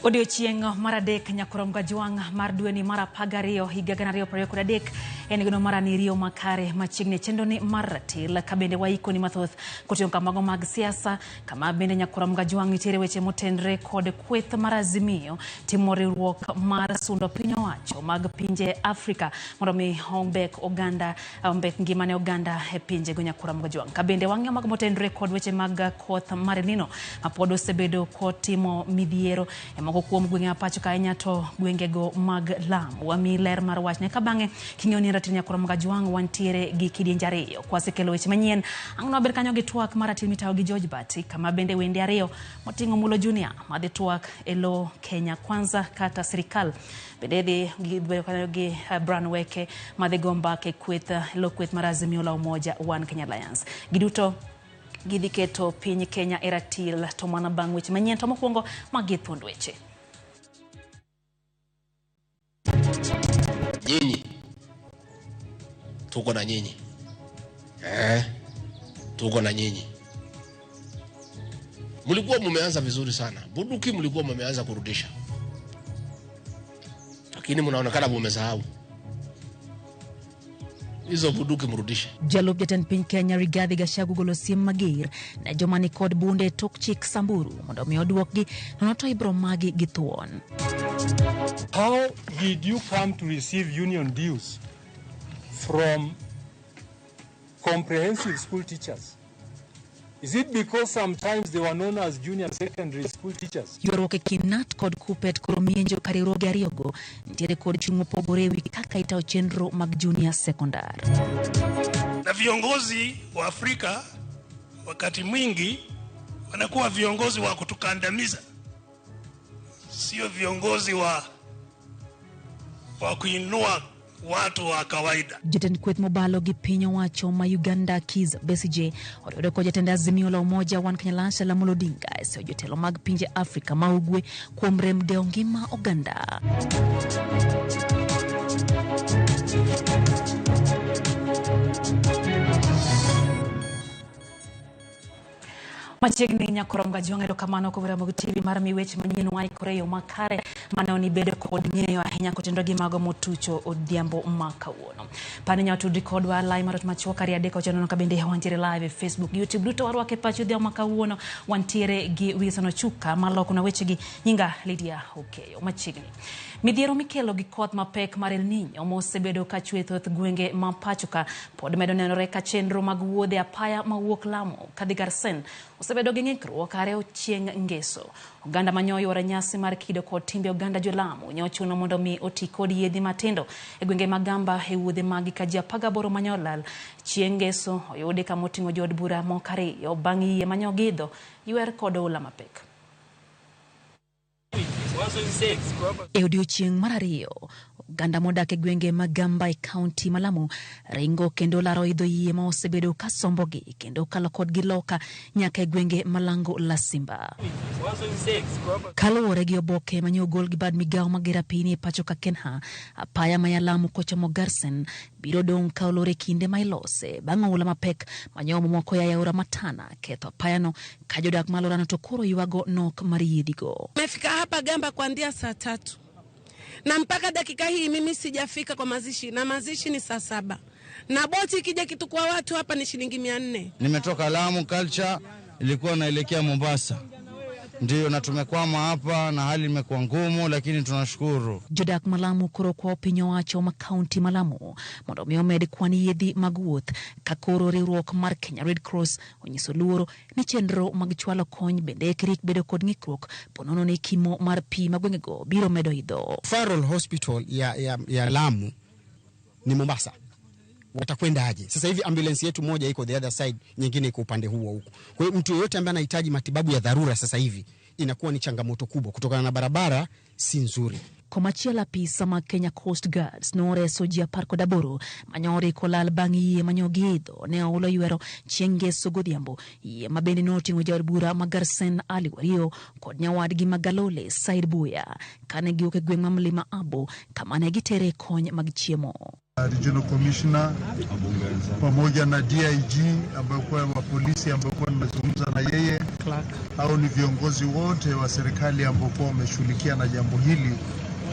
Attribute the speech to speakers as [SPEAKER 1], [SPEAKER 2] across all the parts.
[SPEAKER 1] Odiochieng' maradek nyakoromga juang' mar dweni mar 12 higa 2023 en gino marani riyo makare machiegni chenro ni mar ratil ka bende waiko ni mathoth kotiyo kamago mag siasa kama bende nyakoromga juang' nitiere weche motenre kod kweth mar Azimio timo riwruok mar sundo piny owacho mag pinje Afrika mondo mi ombek ngimane oganda e pinje go nyakoromga juang' ka bende wang'yo mag motenre kod weche mag koth mar Nino mapod osebedo kotimo midhiero moko kuom gwenge apacho ka to gwengego mag Lamu wami ler mar wach ne ka bang'e king'eyo ni ratil nyakoromga juang' wantiere gi kidienje ariyo kwasekelo weche manyien ang'no ber kanyo gi twak mar ratil mitayo gi George Bati kama bende wende ariyo moting'o Mulo Junior madhi twak elo Kenya Kwanza kata sirikal bende dhi gi Brian Weche madhi gomba ke kweth mar Azimio la Umoja One Kenya Alliance giduto gidhi keto piny Kenya eratil to mana bang' weche manyien to mokwongo magi thuond weche.
[SPEAKER 2] Nyinyi tuko na nyinyi tuko na nyinyi. Mlikuwa mumeanza vizuri sana, bunduki mlikuwa mumeanza kurudisha, lakini mnaonekana mmesahau hizo bunduki mrudishe.
[SPEAKER 1] Jalop jatend piny Kenya Rigathi Gachagua golo siem mager na joma ni kod bunde tok chik Samburu mondo mi oduokgi nono to ibro magi gi thuon.
[SPEAKER 3] How did you come to receive union dues from comprehensive school teachers? Is it because sometimes they were known as junior secondary school teachers?
[SPEAKER 1] Yuaruok kinat kod kupet kromienjo kariroge ariyogo ntiere kod chung' mopogore wi kaka itao chenro mag junior secondar.
[SPEAKER 4] Na viongozi wa Afrika wakati mwingi wanakuwa viongozi wa kutukandamiza, sio viongozi wa kuinua watu wa kawaida.
[SPEAKER 1] Jatend kweth mobalo gi piny owacho ma Uganda Kizza Besigye oriwore kod jatend Azimio la Umoja One Kenya Alliance Ramogi Odinga e jotelo mag pinje Afrika ma ugwe kuom rem deo ngima oganda. Machiegni nyakoromga juang' erokamano kuom RAMOGITV mar weche manyien waikore yo makare mane oni bedo kod ng'eyo ahinya kotendo gi mago motucho odhiambo makawuono. Pani nyatudri kodwa live marot machuok ari adek ochono ka bende wantiere live e Facebook, YouTube duto warwake pacho odhiambo makawuono wantiere gi Wilson Ochuka maloko na weche gi nyinga Lydia Okeyo. Machiegni midhiero mikelo gi koth mapek mar El Nino mosebedo ka chwe thoth gwenge ma pachoka pod medo nenore ka chenro mag wuodhe apaya mawuok Lamu kadhi Garsen osebedo gi ng'ikruok are ochieng' ngeso. Oganda manyoyo nyasi mar kido kod timbe oganda jo-Lamu nyochuno mondo mi oti kod yedhi matindo e gwenge magamba e wuodhe magi ka ji 18 manyolal chieng' ngeso oyude ka moting'o jod bura moko ariyo bang' yie manyogidho ywer kod oula mapek. E odiochieng' mar ariyo oganda modak e gwenge magamba e kaunti ma Lamu ringo kendo laro idho yie ma osebedo ka sombogi kendo kalo kod gi loka nyaka e gwenge malango la Simba. Kaluwore gi oboke manyogol gi bad migawo magera piny e pacho ka Kenha apaya ma ya Lamu kochomo Garsen biro dong' ka olore kinde ma ilose bang' oula mapek manyomo moko ya Aora Matana ketho apayano ka jodak malorano to koro yuago nok mar yedhigo.
[SPEAKER 5] Mefika hapa Gamba kuanzia saa 3 na mpaka dakika hii mimi sijafika kwa mazishi, na mazishi ni saa 7 na boti ikija kitu kwa watu hapa ni shilingi 400.
[SPEAKER 6] Nimetoka Lamu Culture, ilikuwa naelekea Mombasa. Ndio na tumekwama hapa na hali imekuwa ngumu, lakini tunashukuru.
[SPEAKER 1] Jodak Malamu koro kwa piny owacho ma kaunti Malamu mondo mi omed kwani yedhi mag wuoth ka koro riwruok mar Kenya Red Cross onyiso luoro ni chenro mag chwalo kony bende krik bedo kod ng'ikruok ponono ne kimo mar pi magwengego biro medo idho.
[SPEAKER 7] Referral Hospital ya Lamu ni Mombasa. Watakwenda aje? Sasa hivi ambulance yetu moja iko the other side, nyingine iko upande huo huko. Kwa hiyo mtu yeyote ambaye anahitaji matibabu ya dharura sasa hivi inakuwa ni changamoto kubwa kutokana na barabara si nzuri.
[SPEAKER 1] Komachiela pisa ma Kenya Coast Guards noreso ji 18 manyore kolal bang' yie manyogidho ne olo ywero chieng' ngeso godhiambo yie mabende noting'o jaod bura ma Garsen Ali Wario kod nyawadgi Magalole Said Buya kane giwuok e gweng' ma Mlima Abo kama ne gitere kony mag chiemo.
[SPEAKER 8] Regional Commissioner pamoja na DIG ambaye kwa wa polisi ambaye kwa nimezungumza na yeye
[SPEAKER 3] clerk.
[SPEAKER 8] Au ni viongozi wote wa serikali ambao wameshughulikia na jambo hili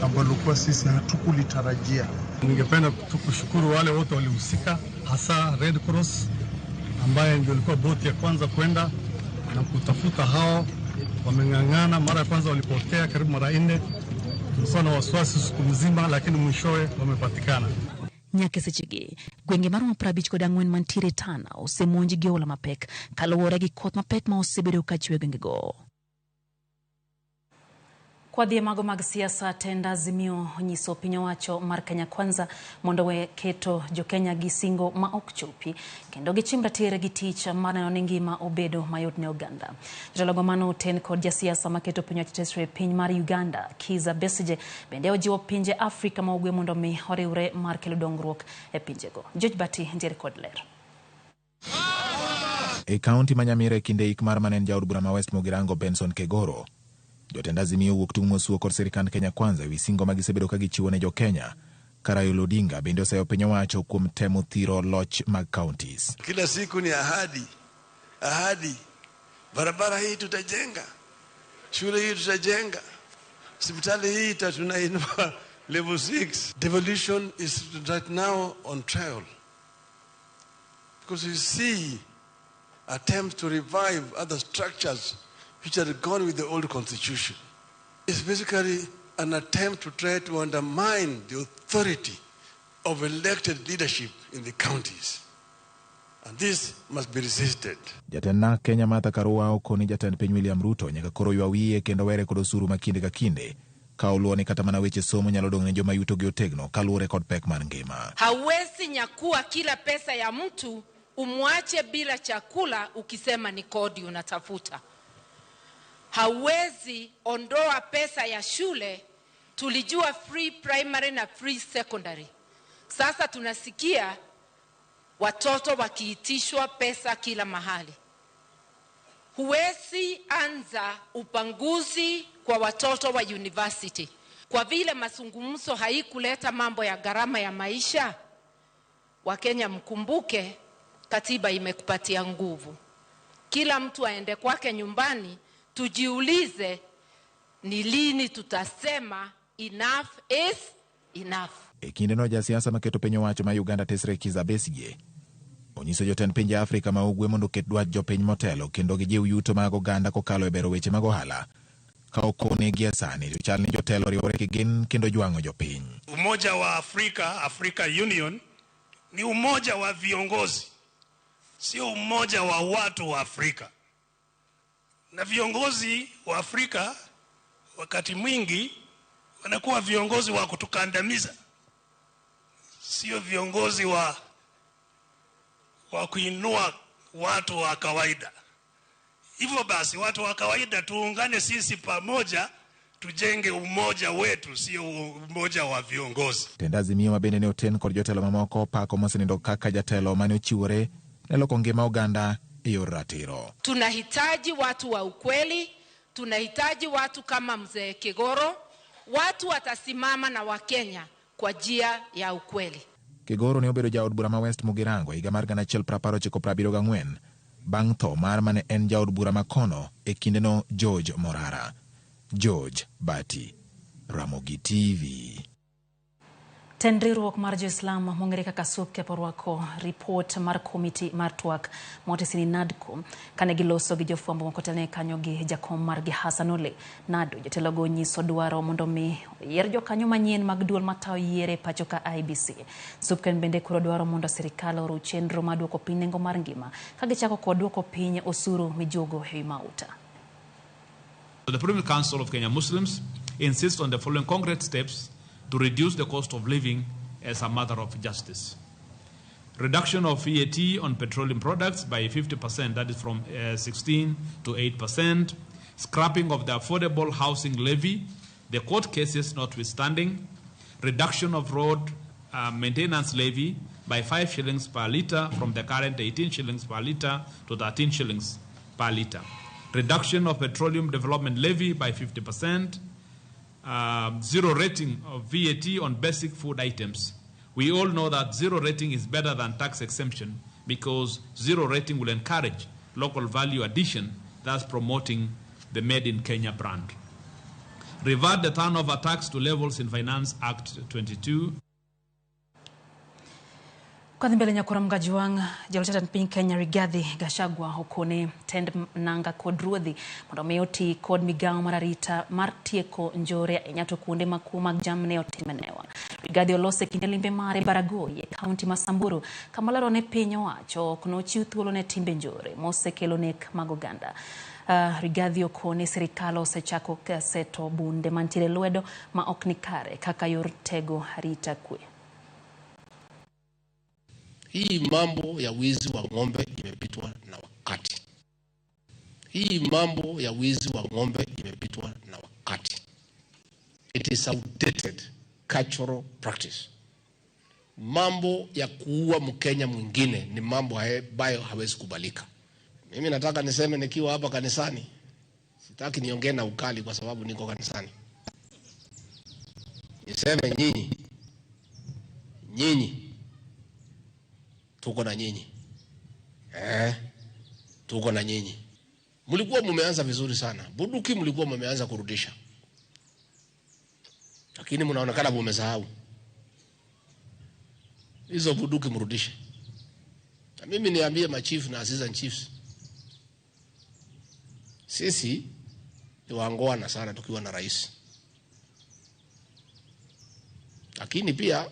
[SPEAKER 8] ambalo kwa sisi hatukulitarajia.
[SPEAKER 3] Ningependa kushukuru wale wote walihusika, hasa Red Cross ambaye ndio ilikuwa boti ya kwanza kwenda na kutafuta hao. Wameng'ang'ana, mara ya kwanza walipotea karibu mara 4. Tulikuwa na wasiwasi siku mzima, lakini mwishowe wamepatikana.
[SPEAKER 1] Nyake sechigi gwenge mar Prabich kod ang'wen mantiere Tana osemonji gi oula mapek kaluwore gi koth mapek ma osebedo ka chwe gwengego. Kwa dhie mago mag siasa tenda Azimio nyiso piny owacho mar Kenya Kwanza mondo we keto jo Kenya gi singo ma ok chopi kendo gichim ratiro gi tich mar neno ni ngima obedo mayot ne Uganda. Jotelo mano ten kod jasiasa maketo piny owacho tesre piny mar Uganda Kizza Besigye bende ojiwo pinje Afrika ma ugwe mondo mi oriwre mar kelo dongruok e pinjego. George Bati ndiere kod ler.
[SPEAKER 9] E kaunti manyamire kinde ik mar manen jaod bura ma West Mogirango Benson Kegoro, jotenda Azimio wuok tung' mosuo kod sirikand Kenya Kwanza ewi singo ma gisebedo ka gichiwo ne jo Kenya. Raila Odinga bende oseyo piny owacho kuom temo thiro loch mag counties.
[SPEAKER 4] Kila siku ni ahadi. Barabara hii tutajenga, shule hii tutajenga, hospitali hii tunainua level 6. Devolution is right now on trial because you see attempts to revive other structures which had gone with the old constitution. It's basically an attempt to try to undermine the authority of elected leadership in the counties. And this must be resisted.
[SPEAKER 9] Jatenda Kenya Martha Karua okoni jatend piny William Ruto nyaka koro ywa wiye kendo were kod osuru makinde ka kinde ka oluoni kata mana weche somo nyalo dong' ne joma yuto gi otegno kaluwore kod pek mar ngima.
[SPEAKER 10] Hawezi nyakua kila pesa ya mtu umwache bila chakula ukisema ni kodi unatafuta. Hawezi ondoa pesa ya shule. Tulijua free primary na free secondary. Sasa tunasikia watoto wakiitishwa pesa kila mahali. Huwezi anza upanguzi kwa watoto wa university kwa vile mazungumzo haikuleta mambo ya gharama ya maisha. Wakenya mkumbuke, katiba imekupatia nguvu. Kila mtu aende kwake nyumbani. Tujiulize ni lini tutasema enough is enough.
[SPEAKER 9] E kinde no jasiasa maketo piny owacho ma Uganda tesre Kizza Besigye onyiso jotend pinje Afrika ma ugwe mondo ket dwach jopiny motelo kendo gijiw yuto mag oganda kokalo e bero weche mag ohala ka okone gi sani to chal ni jotelo riwore gi gin kendo jwang'o jopiny.
[SPEAKER 4] Umoja wa Afrika, Africa Union, ni umoja wa viongozi, sio umoja wa watu wa Afrika. Na viongozi wa Afrika wakati mwingi wanakuwa viongozi wa kutukandamiza, sio viongozi wa kuinua watu wa kawaida. Hivyo basi watu wa kawaida tuungane sisi pamoja tujenge umoja wetu, sio umoja wa viongozi.
[SPEAKER 9] Tenda Azimio mabende ne oten kod jotelo mamoko pako mosenindo kaka jatelo mane ochiwore ne loko ngima oganda e yor ratiro.
[SPEAKER 10] Tunahitaji watu wa ukweli, tunahitaji watu kama mzee Kegoro, watu watasimama na Wakenya kwa njia ya ukweli.
[SPEAKER 9] Kegoro ne obedo jaod bura ma West Mogirango higa mar 1974 bang' tho mar mane en jaod bura ma kono e kindeno George Morara. George Bati, Ramogi TV.
[SPEAKER 1] Tenriruok mar Jo-Islam mong'ere kaka SUP keporwako report mar komiti mar twak motesini NADCO kane giloso gi jofwambo mokotelne kanyo gi jakom mar gi Hassan Ole. NADCO jotelogo nyiso dwaro mondo mi yier jokanyo manyien mag duol matayo yiere pacho ka IBC. SUP ken bende kuro dwaro mondo sirikal oru chenro mar duoko piny nengo mar ngima ka gichako kod duoko piny osuru mijogo ewi mauta.
[SPEAKER 11] The Supreme Council of Kenya Muslims insists on the following concrete steps to reduce the cost of living as a matter of justice. Reduction of VAT on petroleum products by 50%, that is from 16 to 8%. Scrapping of the affordable housing levy, the court cases notwithstanding. Reduction of road maintenance levy by 5 shillings per litre from the current 18 shillings per litre to 13 shillings per litre. Reduction of petroleum development levy by 50%. Zero rating of VAT on basic food items. We all know that zero rating is better than tax exemption because zero rating will encourage local value addition thus promoting the Made in Kenya brand. Revert the turnover tax to levels in Finance Act 22.
[SPEAKER 1] Kwa mbele nyakura mgajuang jalotatan piny Kenya Rigathi Gachagua okone tend nanga kod ruodhi mondo meyoti kod migawo mararita mar tieko njore nyato kuonde makuu mag jamne otimenewa. Rigathi olose kinde limbe mare Baragoi e kaunti ma Samburu kama laro ne piny owacho kono chiw thuolo ne timbe njore mosekelo nek mag oganda. Rigathi okone sirikal osechako keseto bunde mantiere lwedo ma ok ni kare kaka yor tego arita kwe.
[SPEAKER 2] Hii mambo ya wizi wa ng'ombe imepitwa na wakati. Hii mambo ya wizi wa ng'ombe imepitwa na wakati. It is outdated cultural practice. Mambo ya kuua Mkenya mwingine ni mambo ambayo hawezi kubalika. Mimi nataka niseme nikiwa hapa kanisani. Sitaki niongee na ukali kwa sababu niko kanisani. Niseme nyinyi tuko na nyinyi. Tuko na nyinyi. Mlikuwa mumeanza vizuri sana. Bunduki mlikuwa mumeanza kurudisha. Lakini mnaonekana mmesahau. Hizo bunduki mrudishe. Na mimi niambie machief na assistant chiefs. Sisi ni waangwana sana tukiwa na rais. Lakini pia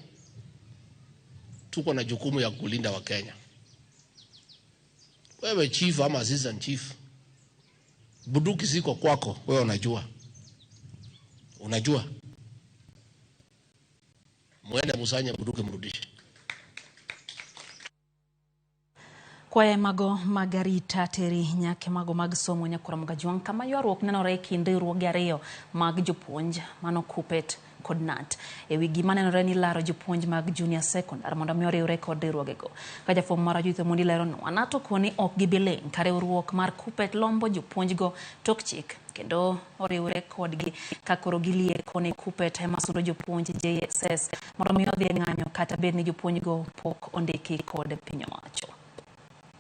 [SPEAKER 2] tuko na jukumu ya kulinda wa Kenya. Wewe chief ama assistant chief, bunduki ziko kwako, wewe unajua. Mwende musanye bunduki mrudishe.
[SPEAKER 1] Kwaye mago magarita teri nyake mago mag somo nyakura mgajuang kama ywaruok nenore kinde ruoge ariyo mag jopuonj mano Kupet kod Nat ewi gima nenore ni laro jopuonj mag junior secondary mondo mi oriwre kod riwruogego. Ka jafwambo mar Ajutho Mundi lero no Nato koni ok gibileng ka riwruok mar Kupet lombo jopuonjgo tok chik kendo oriwre kodgi ka koro gilie koni Kupet ema sudo jopuonj JSS mondo mi odhi ng'anyo kata bed ni jopuonjgo pok ondiki kod piny owacho.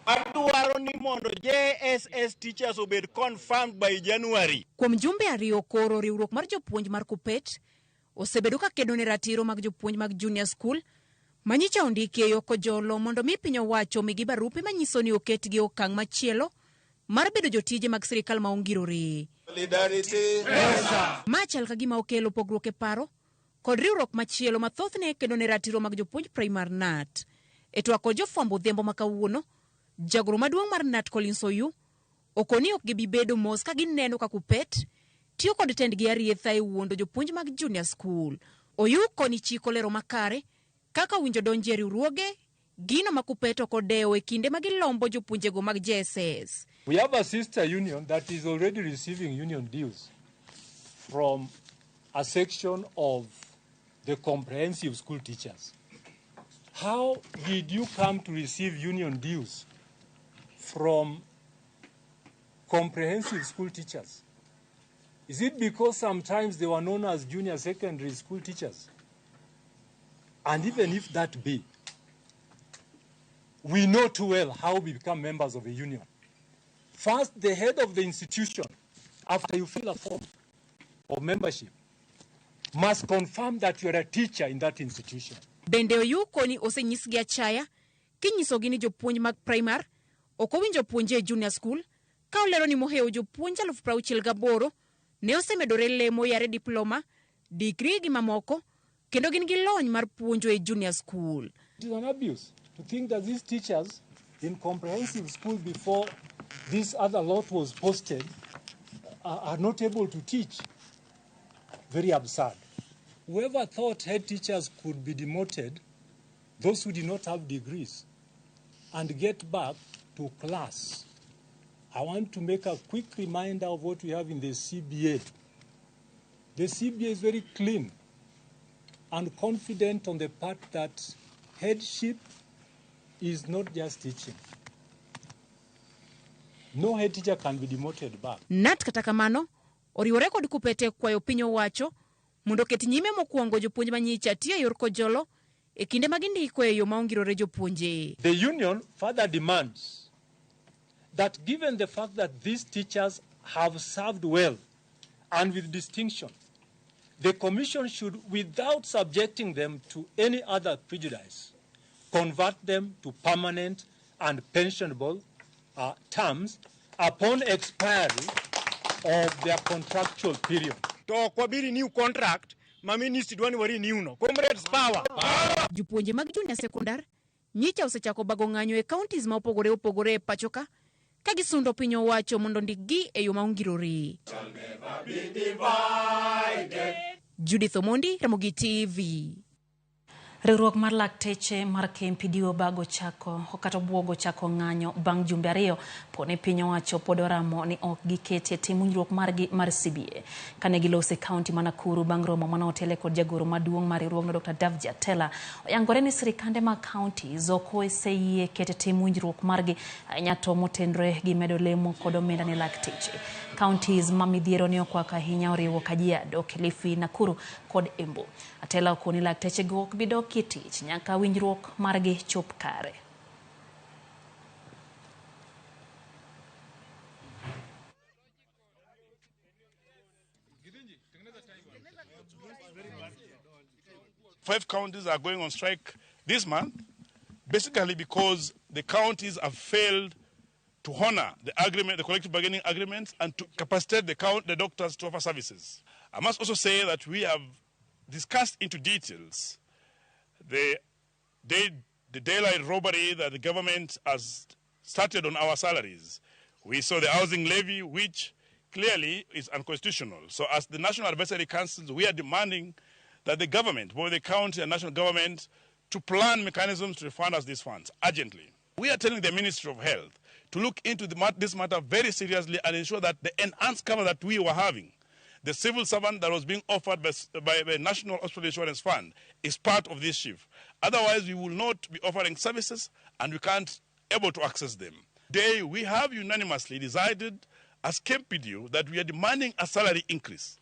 [SPEAKER 12] Adwaro ni mondo JSS teachers obed confirmed by January.
[SPEAKER 13] Kuom jumbe ariyo koro riwruok mar jopuonj mar Kupet osebedo ka kedo ne ratiro mag jopuonj mag junior school manyicha ondiki e yo kojolo mondo mi piny owacho migi barupe manyiso ni oketgi okang' machielo mar bedo jotije mag sirikal ma ongirore. Machal ka gima okelo pogruok e paro kod riwruok machielo mathothne kedo ne ratiro mag jopuonj primar Nat. E twak jofwambo odhiambo ma kawuono, jagoro maduong' mar Nat Collins Oyu okoni ok gibi bedo mos ka gineno ka Kupet tiyo kod tendgi arietha e wuondo jopuonj mag junior school. Oyu koni chiko lero makare kaka winjo donji e riwruoge gino ma Kupet okodewo e kinde ma gilombo jopuonjego mag JSS.
[SPEAKER 14] We have a sister union that is already receiving union dues from a section of the comprehensive school teachers. How did you come to receive union dues from comprehensive school teachers? Is it because sometimes they were known as junior secondary school teachers? And even if that be, we know too well how we become members of a union. First, the head of the institution, after you fill a form of membership, must confirm that you are a teacher in that institution.
[SPEAKER 13] Bende Oyu koni osenyisgi achaya kinyisogi ni jopuonj mag primar okowinjo puonje e junior school ka olero ni moheo jopuonj 68,000 ne osemedore lemo yare diploma, degree gi mamoko kendo gin gi lony mar puonjo e junior school.
[SPEAKER 14] It is an abuse to think that these teachers in comprehensive school before this other lot was posted are not able to teach. Very absurd. Whoever thought head teachers could be demoted, those who did not have degrees, and get back to class. I want to make a quick reminder of what we have in the CBA. The CBA is very clean and confident on the part that headship is not just teaching. No head teacher can be demoted back.
[SPEAKER 13] Nat kata kamano, oriwore kod Kupet kwayo piny owacho mondo ket nyime mokwongo jopuonj manyicha tiyo yor kojolo e kinde ma gindiko e yo ma ongirore jopuonje.
[SPEAKER 14] The union further demands that given the fact that these teachers have served well and with distinction, the Commission should, without subjecting them to any other prejudice, convert them to permanent and pensionable terms upon expiry of their contractual period.
[SPEAKER 12] To kwabiri new contract, ministry dwani wari new no. Comrades power.
[SPEAKER 13] Jopuonje mag junior sekondar nyicha osechako bago ng'anyo e counties ma opogore opogore pachoka ka gisundo piny owacho mondo ndikgi e yo maongirore. Judith Omondi, Ramogi TV.
[SPEAKER 1] Riwruok mar lakteche mar KMPDO bago chako okato buogo chako ng'anyo bang' jumbe ariyo pone piny owacho pod oramo ni ok gikete tim winjruok margi mar CBA kane gilose kaunti ma Nakuru bang' romo mane otele kod jagoro maduong' mar riwruogno Dr. Davji Atela oyangore ni sirikande mag kaunti ok oseyie kete tim winjruok margi ahinya to motenore gi medo lemo kod omenda ne lakteche. Counties ma midhiero ni okwako ahinya oriwo Kajiado, Kilifi, Nakuru kod Embu. Atela okoni lakteche go ok bi dok tich nyaka winjruok margi chop kare.
[SPEAKER 15] Five counties are going on strike this month, basically because the counties have failed to honor the agreement, the collective bargaining agreements, and to capacitate the doctors to offer services. I must also say that we have discussed into details the daylight robbery that the government has started on our salaries. We saw the housing levy, which clearly is unconstitutional. So as the National Advisory Council, we are demanding that the government, both the county and national government, to plan mechanisms to refund us these funds urgently. We are telling the Ministry of Health to look into this matter very seriously and ensure that the enhanced cover that we were having, the civil servant that was being offered by the National Hospital Insurance Fund, is part of this shift. Otherwise, we will not be offering services and we can't able to access them. Today, we have unanimously decided as KMPDO that we are demanding a salary increase.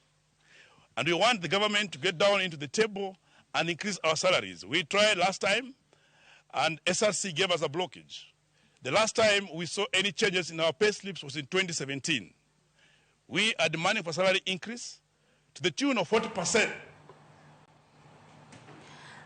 [SPEAKER 15] And we want the government to get down into the table and increase our salaries. We tried last time and SRC gave us a blockage. The last time we saw any changes in our pay slips was in 2017. We are demanding for salary increase to the tune of 40%.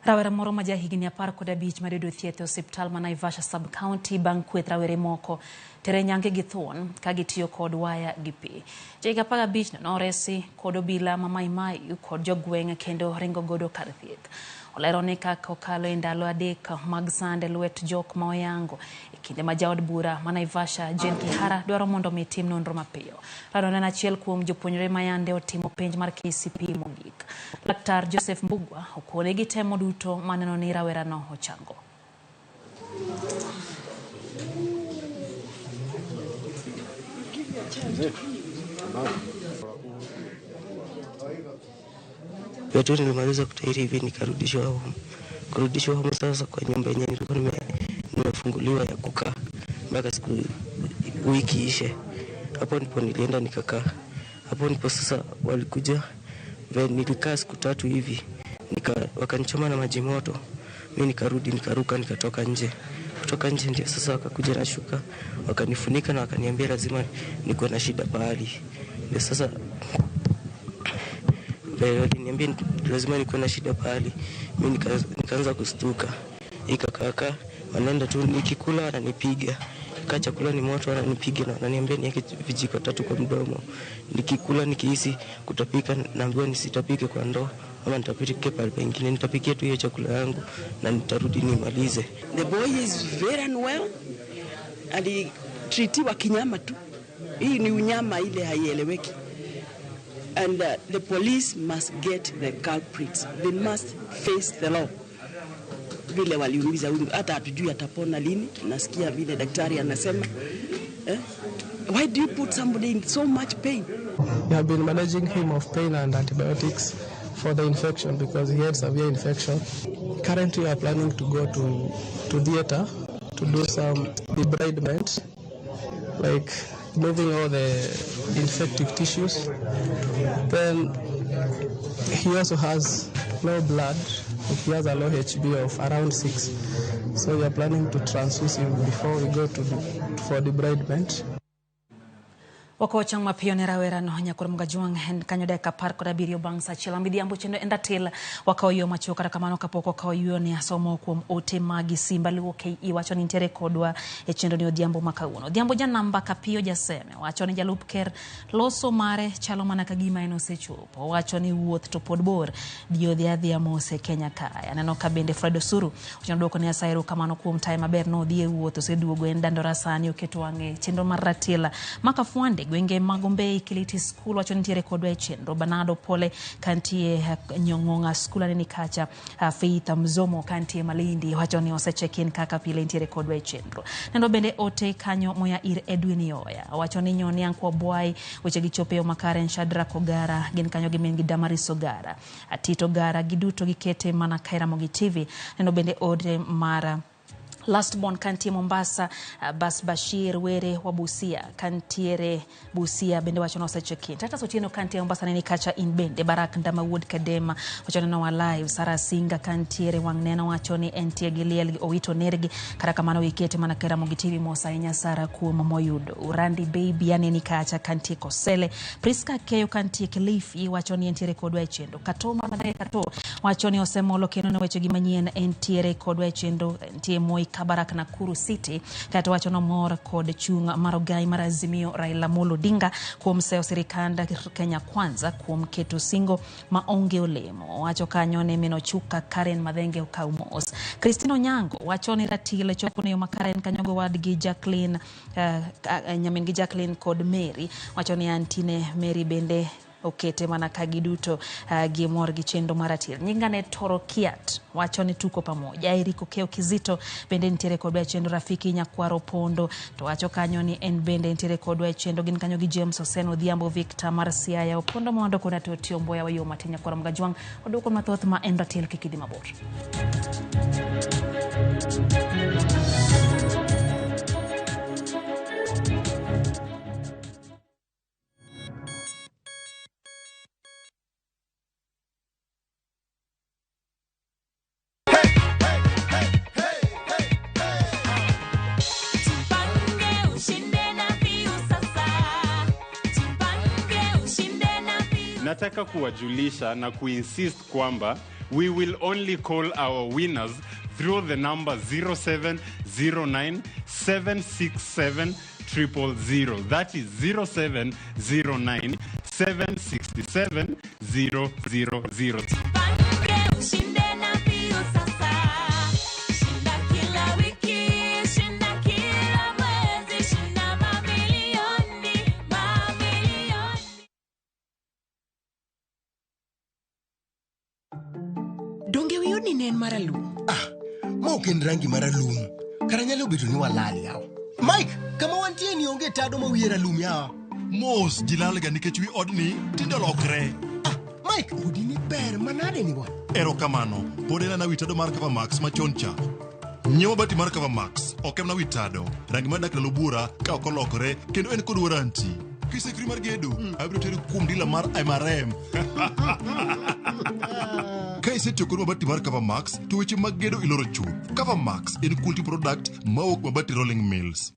[SPEAKER 1] Rawera moro ma jahigni 15 madedo thieth osiptal ma Naivasha sub county bang' kweth rawere moko tere nyange gi thuon ka gitiyo kod waya gi pi. Jaiga 15 no oresi kod obila ma Mai kod jogweng' kendo ringo godo kar thieth. Olero ni kaka okalo ndalo adek mag sande lwet jok ma oyango e kinde ma jaod bura ma Naivasha Jen Kihara dwaro mondo mitim nonro mapiyo. Laro en achiel kuom jopuonjre ma yande otimo penj mar KCP mogik. Laktar Joseph Mbugwa okone gi temo duto maneno ni rawera no ochango.
[SPEAKER 16] Yote nilimaliza kutahiri hivi nikarudishwa home sasa kwa nyumba yenyewe nilikuwa nimefunguliwa ya kukaa mpaka siku wiki ishe. Hapo ndipo nilienda nikakaa. Hapo ndipo sasa walikuja nilikaa siku 3 hivi wakanichoma na maji moto. Mimi nikarudi nikaruka nikatoka nje. Kutoka nje ndio sasa wakakuja na shuka wakanifunika na wakaniambia lazima niko na shida pahali. Ndio sasa waliniambia lazima nikuwe na shida pahali. Mimi nikaanza kustuka. Ikakaka wanaenda tu nikikula wananipiga. Kama chakula ni moto wananipiga na wananiambia niweke vijiko 3 kwa mdomo. Nikikula nikihisi kutapika naambiwa nisitapike kwa ndoo ama nitapike pale pengine nitapikia tu hiyo chakula yangu na nitarudi nimalize.
[SPEAKER 17] The boy is very unwell. Alitreatiwa kinyama tu. Hii ni unyama ile haieleweki. And the police must get the culprits. They must face the law. Vile waliumiza huyu hata hatujui atapona lini. Nasikia vile daktari anasema why do you put somebody in so much pain?
[SPEAKER 18] We have been managing him of pain and antibiotics for the infection because he had severe infection. Currently we are planning to go to theater to do some debridement, like moving all the infective tissues. Then he also has low blood. He has a low HB of around 6. So we are planning to transfuse him before we go to for debridement.
[SPEAKER 1] Wako chang mapionera wera no nyakoro mgajuang hen kanyode ka parko da birio bangsa chila ambo chendo endatil wako yo macho kata kamano kapoko ka yo ni asomo kuom ote magi simba liwo KE wacho ni ntere kodwa e chendo ni Odhiambo makauno. Odhiambo janamba kapio jaseme wacho ni jalup ker loso mare chalo mana kagima eno sechopo wacho ni wuoth to pod bor dio dhia mose Kenya kaya neno ka bende Fredo Suru doko ni asairo kamano kuom time maber no dhie wuoth oseduogo endandora sani oketo wange chendo maratila makafuande gwenge magombe Kiliti School wacho nitiere kodwa e chenro Banado Pole kantie Nyongonga School ni kacha Faith Mzomo kantie Malindi wacho ni osechekin kaka pile nitiere kodwa e chenro nendo bende ote kanyo moya ir Edwin Yoya wacho ni nyoni ankwa bwai weche gichope makare Shadrack Ogara gin kanyo gimengi Damaris Ogara Atito Gara giduto gikete mana kaira RAMOGITV nendo bende ote mara Last born kantie Mombasa Bas Bashir Were wa Busia kantiere Busia bende wacho no sechekin tata sotieno kantie Mombasa nini kacha in bende Barak Ndama Wood Kadema wacho no wa live Sara Singa kantiere Wangnena wacho ni entie Giliel Owito Nergi karaka mano wikete mana kera RAMOGITV mosa inya Sara kuoma moyudo Urandi Baby yani ni kacha kantie Kosele Priska Keyo kantie Kilifi wacho ni entiere kodwa e chendo Katoma Madae Kato wacho ni osemolo keno ne weche gi Manyien entiere kodwa e chendo entie Moi Kabarak Nakuru City kato wacho no mor kod chung marogai marazimio Raila Molo Odinga kuom seo sirikanda Kenya Kwanza kuom keto singo maonge olemo wacho kanyo ne meno chuka Karen Madhenge Okaumos Christino Nyango wacho ni ratile chopo ne makaren kanyogo wadgi Jacqueline nyamin gi Jacqueline kod Mary wacho ni antine Mary bende okete mana kagiduto gimor gichendo maratil nyingane Toro Kiat wacho ni tuko pamoja Eriko Keo Kizito bende nitiere kodwa chendo Rafiki Nyakwaro Pondo to wacho kanyo ni en bende nitiere kodwa chendo gin kanyo gi James Oseno Odhiambo Victor Marcia ya Opondo mondo kuna Totio Mboya wa yo Matenya kwa Mgajuang odoko mathoth ma endatil kikidi mabor
[SPEAKER 19] Nataka kuwajulisha na kuinsist kwamba we will only call our winners through the number 0709767000. That is 0709767000.
[SPEAKER 20] Donge wiyoni nen maralum. Ma ok en rangi maralum. Kara nyalo bedo ni walal yaw. Mike, kama wantie ni onge tado ma wiye ralum yaw.
[SPEAKER 21] Mos jilalga nikech wi odni tindo lokre.
[SPEAKER 20] Mike, udi ni ber manade ni wan.
[SPEAKER 21] Erokamano, pod en na wi tado mar Cover Max machon cha. Nyiewo bati mar Cover Max, ok en na wi tado. Rangi mar dak lalo bura ka ok olokre kendo en kod warranty. Kisekri mar gedo, abiro teri kuom dila mar MRM. Ka isetiyo kod mabati mar Cover Max, to weche mag gedo iloro chuth. Cover Max en quality product mawuok mabati Rolling Mills.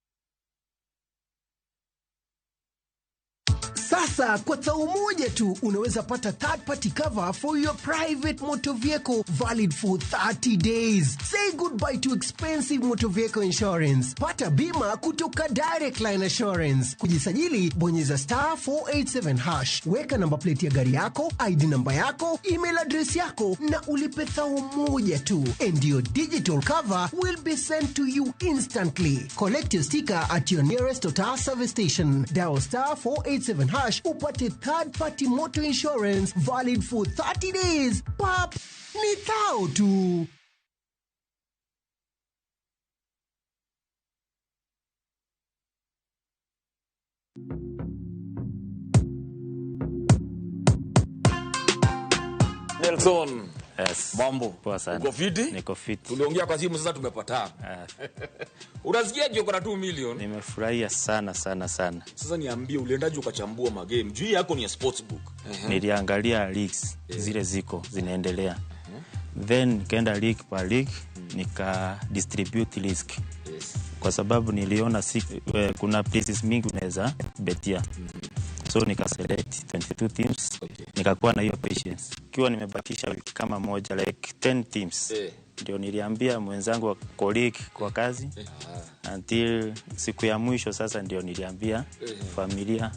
[SPEAKER 20] Sasa kwa sao moja tu unaweza pata third party cover for your private motor vehicle valid for 30 days. Say goodbye to expensive motor vehicle insurance. Pata bima kutoka Direct Line Assurance. Kujisajili bonyeza *487#. Weka namba plate ya gari yako, ID namba yako, email address yako na ulipe thao moja tu. And your digital cover will be sent to you instantly. Collect your sticker at your nearest Total service station. Dial *487# upate third party motor insurance valid for 30 days. Pap, ni thao tu.
[SPEAKER 22] Nelson.
[SPEAKER 23] Yes.
[SPEAKER 22] Mambo.
[SPEAKER 23] Poa sana.
[SPEAKER 22] Uko fiti?
[SPEAKER 23] Niko fiti.
[SPEAKER 22] Tuliongea kwa simu sasa tumepatana. Unasikiaje uko na 2 million?
[SPEAKER 23] Nimefurahia sana.
[SPEAKER 22] Sasa niambie uliendaje ukachambua magame? Juu yako ni ya sportsbook.
[SPEAKER 23] Niliangalia leagues zile ziko zinaendelea. Then nikaenda league per league nika distribute risk. kwa sababu niliona kuna places mingi unaweza betia. So nikaselect 22 teams, nikakuwa na hiyo patience. Kiwa nimebakisha wiki kama moja, like 10 teams, ndio niliambia mwenzangu wa colleague kwa kazi, until siku ya mwisho sasa ndio niliambia familia.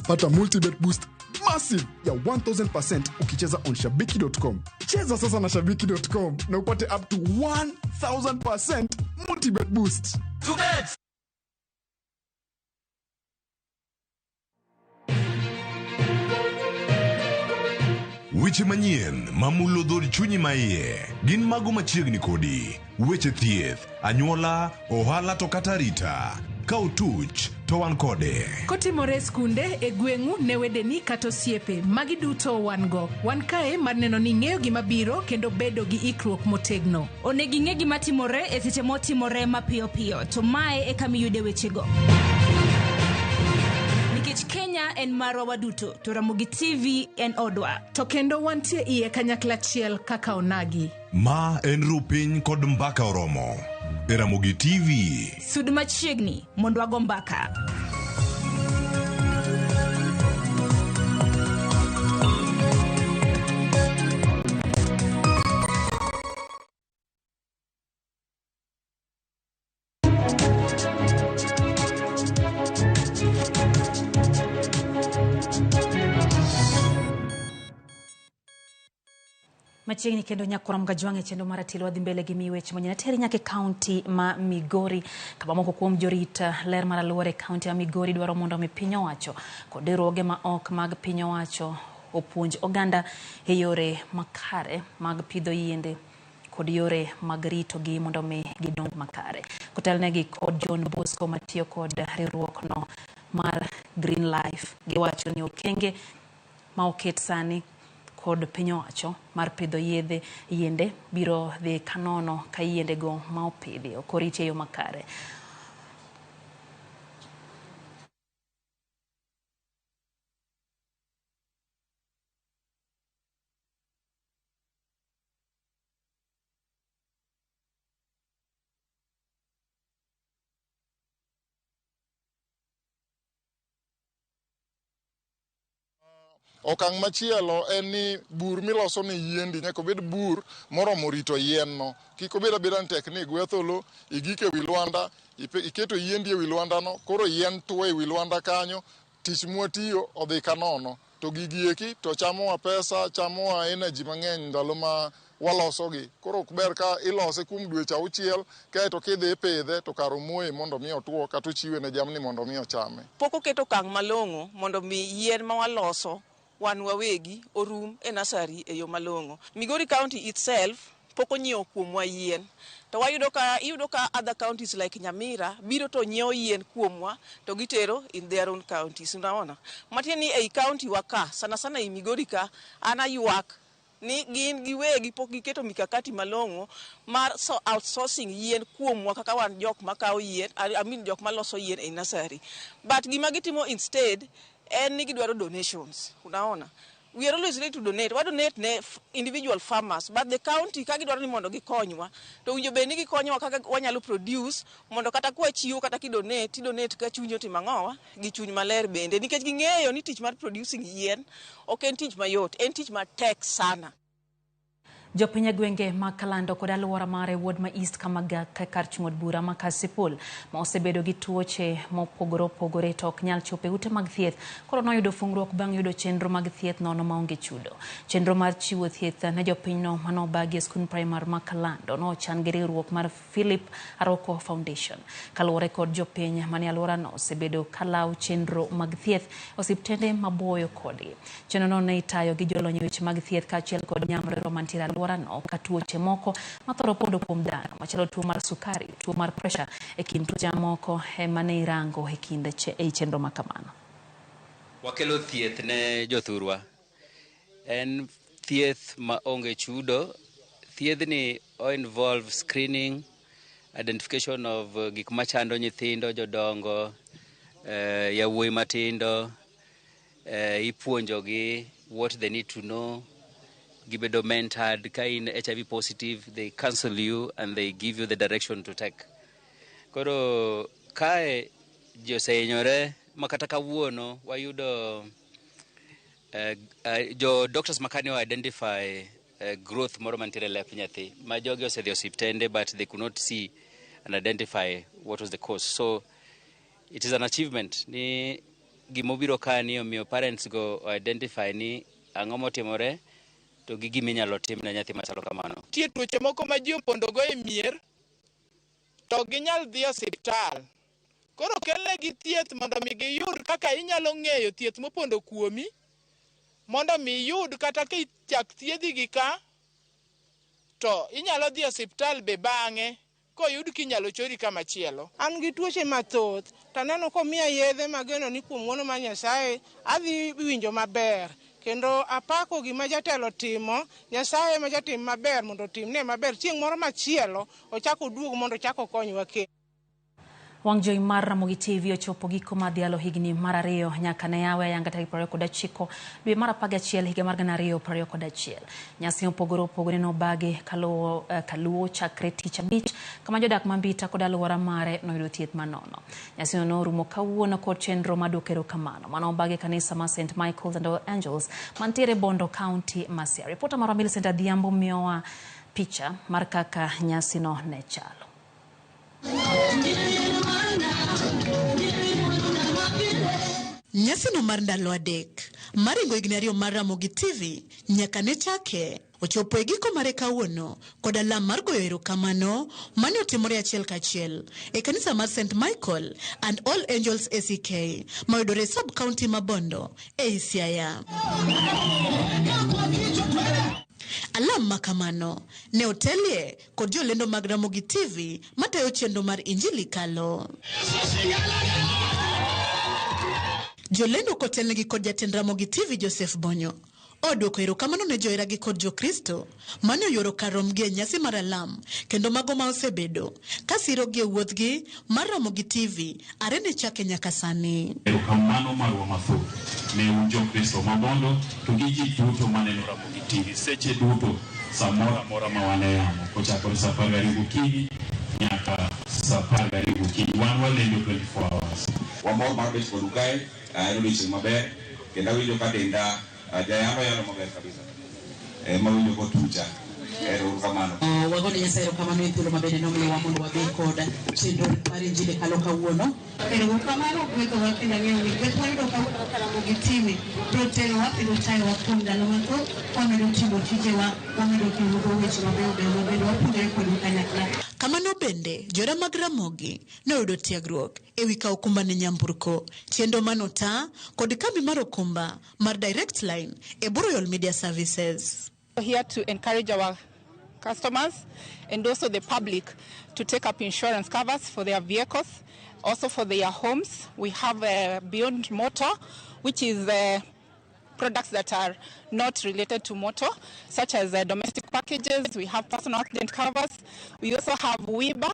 [SPEAKER 5] Pata multi-bet boost massive ya 1000% ukicheza on shabiki.com. Cheza sasa na shabiki.com na upate up to 1000% multi-bet boost. To bet!
[SPEAKER 6] Weche manyien mamulo dhod chunyi maiye gin mago machiegni kodi. Weche thieth, anyuola, ohala to kata rita. Ka utuch to wan kode.
[SPEAKER 7] Kotimore skunde e gweng'u ne wedeni kata osiepe, magi duto wan go. Wan kae mar neno ni ng'eyo gima biro kendo bedo gi ikruok motegno.
[SPEAKER 24] Onegi ng'e gima timore e seche motimore mapiyo piyo, to mae e kama iyude wechego. Nikech Kenya en marwa waduto, to Ramogi TV en odwa.
[SPEAKER 7] To kendo wantie iye kanyakla achiel kaka onagi.
[SPEAKER 6] Ma en rupiny kod mbaka oromo. E Ramogi TV.
[SPEAKER 24] Sud machiegni mondo wago mbaka.
[SPEAKER 1] Machiegni kendo nyakuram gajwange chendo maratilo wadhi mbele gi miweche manyien teri nyake kaunti ma Migori kama moko kuom jorita ler mar aluore kaunti ma Migori dwaro mondo mi piny owacho kod riwruoge ma ok mag piny owacho opuonj oganda e yore makare mag pidho yiende kod yore mag rito gi mondo mi gidong makare. Kotelnegi kod John Bosco matiyo kod riwruok no mar Green Life giwacho ni okenge ma oket sani kod piny owacho mar pidho yiende biro dhi kanono ka yiende go ma opidhi okoriti e yo makare.
[SPEAKER 25] Okang' machielo en ni bur miloso ni yiendi nyaka obed bur moromo rito yien no. Kik obed abeda ni tek ni gwe tholo igike wi lwanda iketo yiendi e wi lwanda no koro yien tuo e wi lwanda kanyo tich mwatiyo odhi kanono to gigieki to chamowa pesa chamowa energy mang'eny ndalo ma walosogi. Koro ok ber ka ilose kuom dweche 6 kaeto kidhi ipidhe to kar omoye mondo mi otuo kata ochiwe ne jamni mondo mi ochame.
[SPEAKER 26] Pok oketo okang' malong'o mondo mi yien ma waloso wan wawegi orum e nursery e yo malong'o. Migori County itself pok onyiewo kuomwa yien. To iyudo ka other counties like Nyamira biro to nyiewo yien kuomwa to gitero in their own counties. Unaona? Matieni ni ei county waka sana i Migori ka ana yuak ni gin giwegi pok giketo mikakati malong'o mar outsourcing yien kuomwa kaka wan jok makao yien, jok maloso yien e nursery. But gima gitimo instead en ni gidwaro donations. Unaona? We are always ready to donate. We donate ne individual farmers, but the county ka gidwaro ni mondo gikonywa to winjo be ni gikonywa kaka wanyalo produce mondo kata kwa chiwo kata donate ka chunyo timang'owa gi chuny maler bende nikech ging'eyo ni tich mar producing yien ok en tich mayot, en tich matek sana.
[SPEAKER 1] Jopiny gwenge ma Kalando kod aluora mare wuod ma East Kamaga kar chung'od bura ma Kasipul ma osebedo gi tuoche mopogore opogore to ok nyal chope ute mag thieth koro noyudo fungruok bang' yudo chenro mag thieth nono maonge chudo. Chenro mar chiwo thieth ne jopinyno manobagi e skul primar ma Kalando no chan gi riwruok mar Philip Aroko Foundation. Kaluwore kod jopiny mane aluora no osebedo kalaw chenro mag thieth osiptende maboyo kodgi. Chenro no ne itayo gi jolony weche mag thieth kaachiel kod nyamrero mantiere no ka tuoche moko mathoro pondo kuom dhano machalo tuo mar sukari, tuo mar pressure e kind tuoche moko mane irango e kinde chenro ma kamano.
[SPEAKER 27] Wakelo thieth ne jothurwa. En thieth ma onge chudo. Thiedhni involve screening, identification of gik machando nyithindo, jodongo, yawuoyi matindo, ipuonjogi what they need to know. Gibedo mentored, ka in HIV positive, they counsel you and they give you the direction to take. Koro kae josehinyore makata kawuono wayudo jo doctors makane identify growth moro mantiere lep nyathi ma jogi osedhi osiptende but they could not see and identify what was the cause. So it is an achievement ni gimobiro ka ni omiyo parents go identify ni ang'o motimore to gi giminyalo tim ne nyathi machalo kamano.
[SPEAKER 2] Tie tuoche moko ma ji opondogo e mier to ginyal dhi osiptal. Koro kelnegi thieth mondo mi giyud kaka inyalo ng'eyo thieth mopondo kuomi mondo mi yud kata kichak thiedhi gi ka to inyalo dhi osiptal be bang'e koyud kinyalo chori kama chielo.
[SPEAKER 3] An gi tuoche mathoth to neno komiya yedhe mageno ni kuom ng'wono mar Nyasaye adhi winjo maber kendo apako gima jatelo timo. Nyasaye ma jatim maber mondo timne maber chieng' moro machielo ochako duogo mondo ochako konywa kendo.
[SPEAKER 1] Wang jowi mar Ramogi TV ochopo giko madhialo higni mar 2 nyaka ne yawe ayanga tarik 29 dwe mar 11 higa mar 2021. Nyasi opogore nobagi kaluwo chakre tich abich kama jodak mambita kod aluora mare noyudo thieth manono. Nyasi no rumo kawuono kod chenro madokero kamano mano obagi kanisa ma St. Michael's and Angels mantiere Bondo County, Masia. Reporter mar Millicent Adhiambo miyowa picha mar kaka nyasi no ne chalo.
[SPEAKER 4] Nyasi no mar ndalo adek maringo higni 2 mar Ramogi TV nyaka ne chake ochopo e giko mare kawuono kod alam mar goyo erokamano mane otimore achiel kachiel e kanisa mar St. Michael and All Angels ACK mayudore sub county ma Bondo e Siaya. Alam makamano ne otelie kod jolendo mag Ramogi TV matayo chenro mar Injili kalo. Jolendo kotelnegi kod jatend Ramogi TV Joseph Bonyo oduoko erokamano ne joheragi kod jokristo mane oyoro karom gi nyasi mar alam kendo mago ma osebedo kasiro gi wuodhgi mar Ramogi TV arene chake nyaka sani.
[SPEAKER 8] Erokamano marwa mathoth ne un jokristo ma Bondo to gi ji duto maneno Ramogi TV seche duto samora amora ma wane yamo kochakore saa 10 gokinyi nyaka saa 10 gokinyi wan walendo 24 hours.
[SPEAKER 9] Wamor mar bet kodu kae ayudo maber kendo awinjo ka denda jayamo yalo maber kabisa mawinjo ko tucha erokamano.
[SPEAKER 10] Wagone Nyasaye erokamano e thuolo mabende nomiyowa mondo wabed kod chenro mar Injili kalo kawuono.
[SPEAKER 11] Erokamano gwetho wakenda ng'eyo ni gweth wayudo kawuono kaka Ramogi TV protero wapidho tayowa kuom ndalo mathoth wamedo timo tijewa wamedo timo weche mabeyo beyo mabedo wapuonjore kodu kanyakla.
[SPEAKER 4] Kamano bende jora mag Ramogi noyudo tiegruok ewi kawo okumba ne nyamburko chendo manota kod kambi mar okumba mar Direct Line e Royal Media Services.
[SPEAKER 26] We're here to encourage our customers and also the public to take up insurance covers for their vehicles, also for their homes. We have Beyond Motor, which is products that are not related to motor, such as domestic packages. We have personal accident covers. We also have WIBA.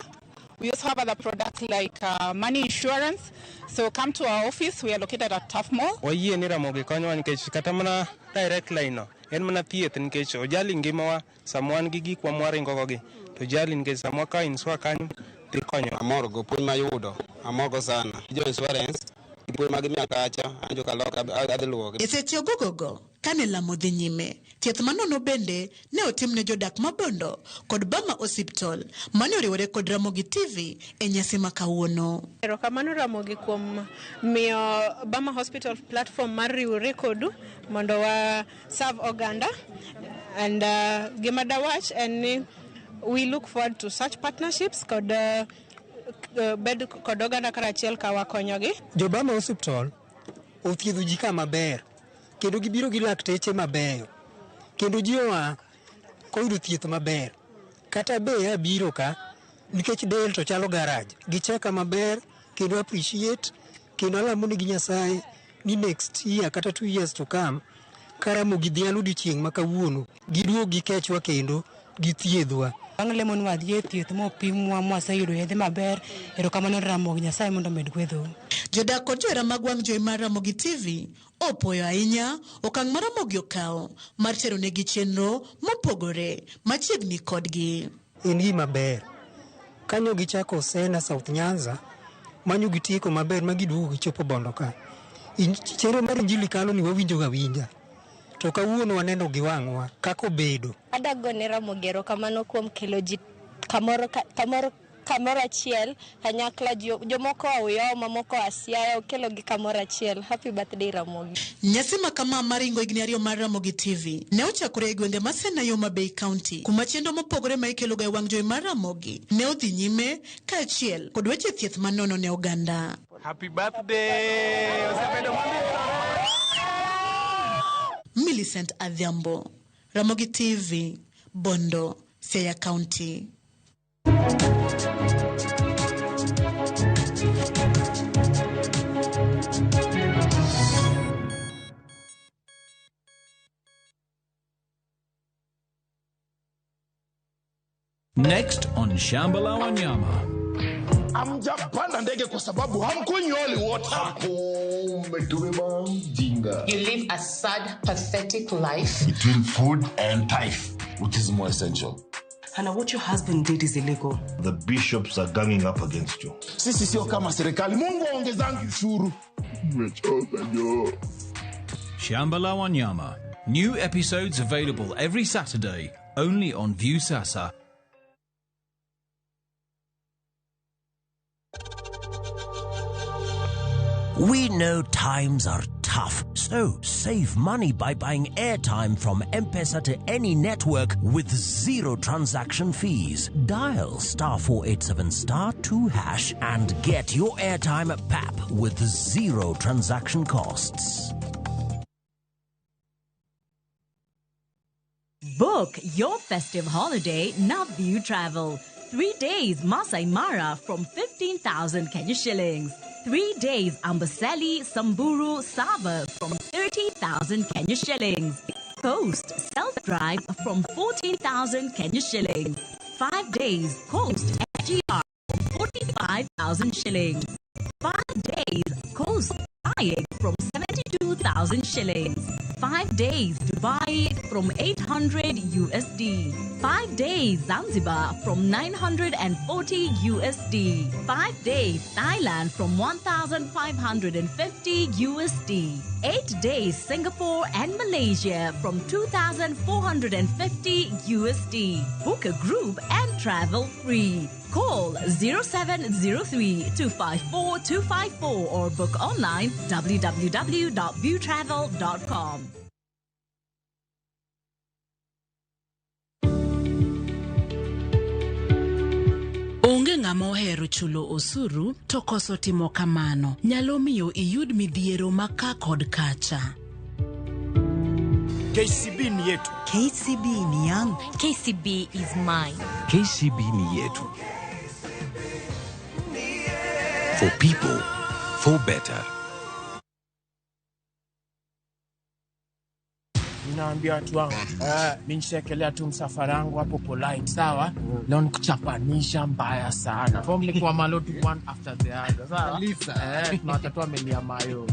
[SPEAKER 26] We also have other products like money insurance. So come to our office. We are located at Tough Mall.
[SPEAKER 18] Wayie ni Ramogi konyowa nikech kata mana Direct Line no en mana thieth nikech ojali ngimawa samwan gi gik mwaringo gi to jali nikech samwa ka inswa kanyo dhi konyo.
[SPEAKER 28] Amor go puonj mayudo amogo sana jo insurance puonj mag miaka acha anjo kaloka adhiluwo.
[SPEAKER 4] E seche ogogogo kane lamo dhi nyime thieth manono bende ne otimne jodak mabondo kod Bama Hospital mane oriwore kod Ramogi TV e nyasi makawuono.
[SPEAKER 11] Erokamano Ramogi kuom miyo Bama Hospital platform mar riwore kodu mondo wa serve oganda and gima dawach en ni we look forward to such partnerships kod bed kod oganda karachiel ka wakonyogi.
[SPEAKER 29] Jo Bama Hospital othiedho ji kama ber kendo gibiro gi lakteche mabeyo kendo ji oa koyudo thieth maber kata be abiro ka nikech del to chalo garage gicheka maber kendo appreciate kendo alamo ni gi Nyasaye ni next year kata 2 years to come Ramogi dhialo dichieng' makawuono giduog gikechwa kendo githiedhwa.
[SPEAKER 11] Bang' lemon wadhi thieth mopimwa mwaseyudo yedhe maber. Erokamano Ramogi, Nyasaye mondo med gwedho.
[SPEAKER 4] Jodak kod johera mag wang' jowi mar Ramogi TV opoyo ahinya okang' mar Ramogi okawo mar tero negi chenro mopogore machiegni kodgi.
[SPEAKER 29] En gima ber kanyo gichako Sena South Nyanza manyo gitieko maber magiduogo gichopo Bondo ka. Chenro mar Injili kalo ni wawinjo ga winja. To kawuono waneno gi wang'wa kako bedo.
[SPEAKER 12] Adagone Ramogi kamano kuom kelo ji kamoro achiel, kanyakla jomoko awuyo mamoko asiaya okelo gi kamoro achiel. Happy birthday Ramogi.
[SPEAKER 4] Nyasi makama maringo higni 2 mar Ramogi TV ne ochakore e gwenge ma Sena yo Mabei County kuma chendo mopogore ma ikelo ga wang' jowi mar Ramogi ne odhi nyime kaachiel kod weche thieth manono ne oganda.
[SPEAKER 2] Happy birthday.
[SPEAKER 4] Millicent Adhiambo, Ramogi TV, Bondo, Siaya County.
[SPEAKER 13] Next on Shambala Wanyama.
[SPEAKER 14] Amjapanda ndege kwa sababu hamkunywi water.
[SPEAKER 15] You live a sad, pathetic life.
[SPEAKER 14] Between food and tithe, which is more essential.
[SPEAKER 15] Hannah, what your husband did is illegal.
[SPEAKER 14] The bishops are ganging up against you. Sisi sio kama serikali. Mungu aongezangi ushuru.
[SPEAKER 13] Shambala Wanyama. New episodes available every Saturday, only on Viusasa.
[SPEAKER 16] We know times are tough, so save money by buying airtime from M-Pesa to any network with 0 transaction fees. Dial *487*2# and get your airtime PAP with 0 transaction costs.
[SPEAKER 17] Book your festive holiday Navview Travel. 3 days Masai Mara from 15,000 Kenya shillings. 3 days Amboseli, Samburu, Sava from 30,000 Kenya shillings. Coast Self-Drive from 14,000 Kenya shillings. 5 days Coast FGR from 45,000 shillings. 5 days Coast Kayak from 72,000 shillings. 5 days Dubai from 800 USD. 5 days Zanzibar from 940 USD. 5 days Thailand from 1,550 USD. 8 days Singapore and Malaysia from 2,450 USD. Book a group and travel free. Call 0703-254-254 or book online www.viewtravel.com.
[SPEAKER 19] Onge ng'ama ohero chulo osuru to koso timo kamano nyalo miyo iyud midhiero maka kod kacha.
[SPEAKER 20] KCB ni yetu.
[SPEAKER 21] KCB ni yangu. KCB is mine.
[SPEAKER 20] KCB ni yetu. For people, for better.
[SPEAKER 2] Ninaambia watu wangu, mimi nishekelea tu msafara wangu hapo polite, sawa? Leo nikuchapanisha mbaya sana. Form ni kwa maloti one after the other, sawa? Tunatatua melia mayo.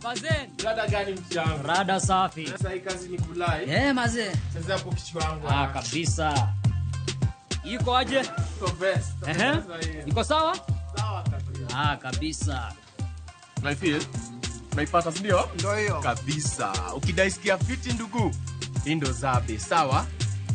[SPEAKER 30] Mazen.
[SPEAKER 2] Rada gani mchango?
[SPEAKER 30] Rada safi.
[SPEAKER 2] Sasa hii kazi ni kulai.
[SPEAKER 30] Mazen.
[SPEAKER 2] Sasa hapo kichwa wangu.
[SPEAKER 30] Kabisa. Iko aje?
[SPEAKER 2] Iko best.
[SPEAKER 30] Iko sawa?
[SPEAKER 2] Sawa kabisa.
[SPEAKER 30] Kabisa.
[SPEAKER 2] Life naipata ndio? Ndio hiyo. Kabisa. Ukidaisikia fiti ndugu, hii ndo zabe, sawa?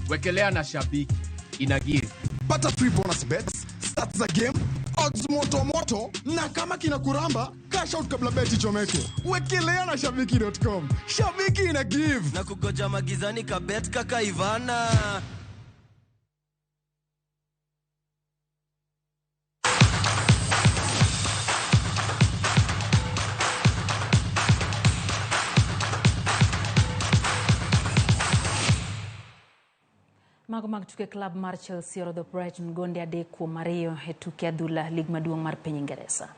[SPEAKER 2] Wekelea na shabiki inagive.
[SPEAKER 5] Pata free bonus bets, start the game, odds moto na kama kina kuramba, cash out kabla beti chomeke. Wekelea na shabiki.com. Shabiki ina give.
[SPEAKER 31] Na kugoja magizani ka bet kaka Ivana.
[SPEAKER 1] Mago mag tuke club mar Chelsea orodho Brighton gonde 3-2 e tuke adhula lig maduong' mar piny Ingresa.